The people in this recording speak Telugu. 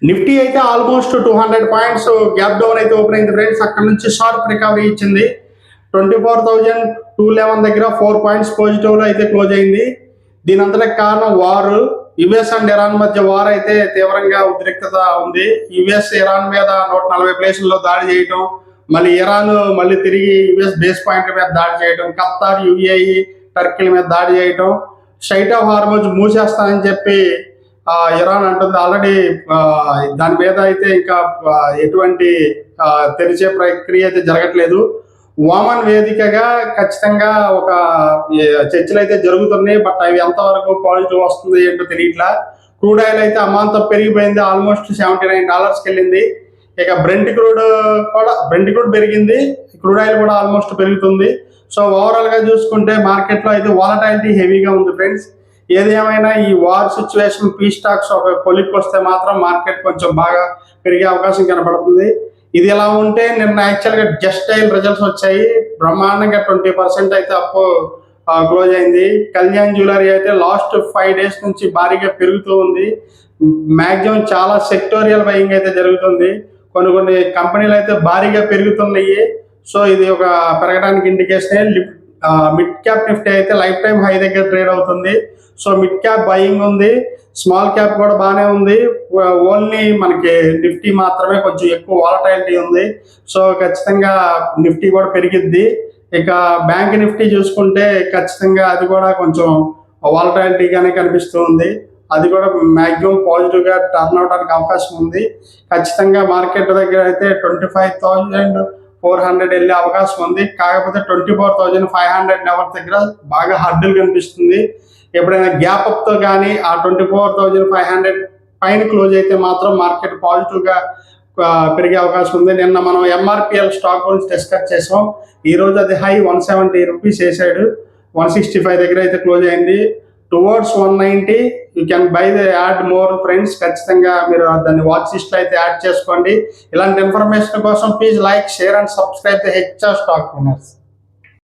నిఫ్టీ అయితే ఆల్మోస్ట్ 200 పాయింట్స్ గ్యాప్ డౌన్ అయితే ఓపెన్ అయింది ఫ్రెండ్స్. అక్కడ నుంచి షార్ప్ రికవరీ ఇచ్చింది. 24,211 దగ్గర 4 పాయింట్స్ పాజిటివ్ లో అయితే క్లోజ్ అయింది. దీని అంతటికి కారణం వార్. యుఎస్ అండ్ ఇరాన్ మధ్య వార్ అయితే తీవ్రంగా ఉద్రిక్తత ఉంది. యుఎస్ ఇరాన్ మీద 140 ప్లేసుల్లో దాడి చేయటం, మళ్ళీ ఇరాన్ మళ్ళీ తిరిగి యుఎస్ బేస్ పాయింట్ల మీద దాడి చేయటం, ఖతార్, యుఏఈ, టర్కీల మీద దాడి చేయటం, స్ట్రైట్ ఆఫ్ హార్మోజ్ మూసేస్తానని చెప్పి ఇరాన్ అంటుంది. ఆల్రెడీ దాని మీద అయితే ఇంకా ఎటువంటి తెరిచే ప్రక్రియ అయితే జరగట్లేదు. ఓమన్ వేదికగా ఖచ్చితంగా ఒక చర్చలు అయితే జరుగుతున్నాయి. బట్ అవి ఎంతవరకు పాజిటివ్ వస్తుంది ఏంటో తెలియట్లా. క్రూడ్ ఆయిల్ అయితే అమాంతం పెరిగిపోయింది. ఆల్మోస్ట్ $79 వెళ్ళింది. ఇక బ్రెంట్ క్రూడ్ పెరిగింది. క్రూడ్ ఆయిల్ కూడా ఆల్మోస్ట్ పెరుగుతుంది. సో ఓవరాల్ గా చూసుకుంటే మార్కెట్ లో అయితే వాలటాలిటీ హెవీగా ఉంది ఫ్రెండ్స్. ఏది ఏమైనా ఈ వార్ సిచ్యువేషన్, పీ స్టాక్స్ ఒక కొలిక్కి వస్తే మాత్రం మార్కెట్ కొంచెం బాగా పెరిగే అవకాశం కనపడుతుంది. ఇది ఎలా ఉంటే నిన్న యాక్చువల్గా జస్ట్ డైల్ రిజల్ట్స్ వచ్చాయి. బ్రహ్మాండంగా 20% అయితే అప్పు క్లోజ్ అయింది. కళ్యాణ్ జ్యువెలరీ అయితే లాస్ట్ 5 days నుంచి భారీగా పెరుగుతూ ఉంది. మ్యాక్సిమం చాలా సెక్టోరియల్ బయింగ్ అయితే జరుగుతుంది. కొన్ని కంపెనీలు అయితే భారీగా పెరుగుతున్నాయి. సో ఇది ఒక పెరగడానికి ఇండికేషన్. మిడ్ క్యాప్ నిఫ్టీ అయితే లైఫ్ టైం హై దగ్గర ట్రేడ్ అవుతుంది. సో మిడ్ క్యాప్ బయింగ్ ఉంది, స్మాల్ క్యాప్ కూడా బాగానే ఉంది. ఓన్లీ మనకి నిఫ్టీ మాత్రమే కొంచెం ఎక్కువ వాలటైలిటీ ఉంది. సో ఖచ్చితంగా నిఫ్టీ కూడా పెరిగిద్ది. ఇక బ్యాంక్ నిఫ్టీ చూసుకుంటే ఖచ్చితంగా అది కూడా కొంచెం వాలటైలిటీగానే కనిపిస్తుంది. అది కూడా మ్యాక్సిమం పాజిటివ్ గా టర్న్ అవడానికి అవకాశం ఉంది. ఖచ్చితంగా మార్కెట్ దగ్గర అయితే 25,400 వెళ్ళే అవకాశం ఉంది. కాకపోతే 24,500 లెవెల్ దగ్గర బాగా హర్డిల్ కనిపిస్తుంది. ఎప్పుడైనా గ్యాప్ అప్ తో కానీ ఆ 24,500 పైన క్లోజ్ అయితే మాత్రం మార్కెట్ పాజిటివ్ గా పెరిగే అవకాశం ఉంది. నిన్న మనం ఎంఆర్పిఎల్ స్టాక్ గురించి డిస్కస్ చేసాం. ఈ రోజు అది హై 170 రూపీస్ వేసాడు. 165 దగ్గర అయితే క్లోజ్ అయింది. Towards 190 you can buy the add more friends. ఖచ్చితంగా మీరు దాన్ని వాచ్ లిస్ట్ లో అయితే యాడ్ చేసుకోండి. ఇలాంటి ఇన్ఫర్మేషన్ కోసం please like, share and subscribe the HR stock owners.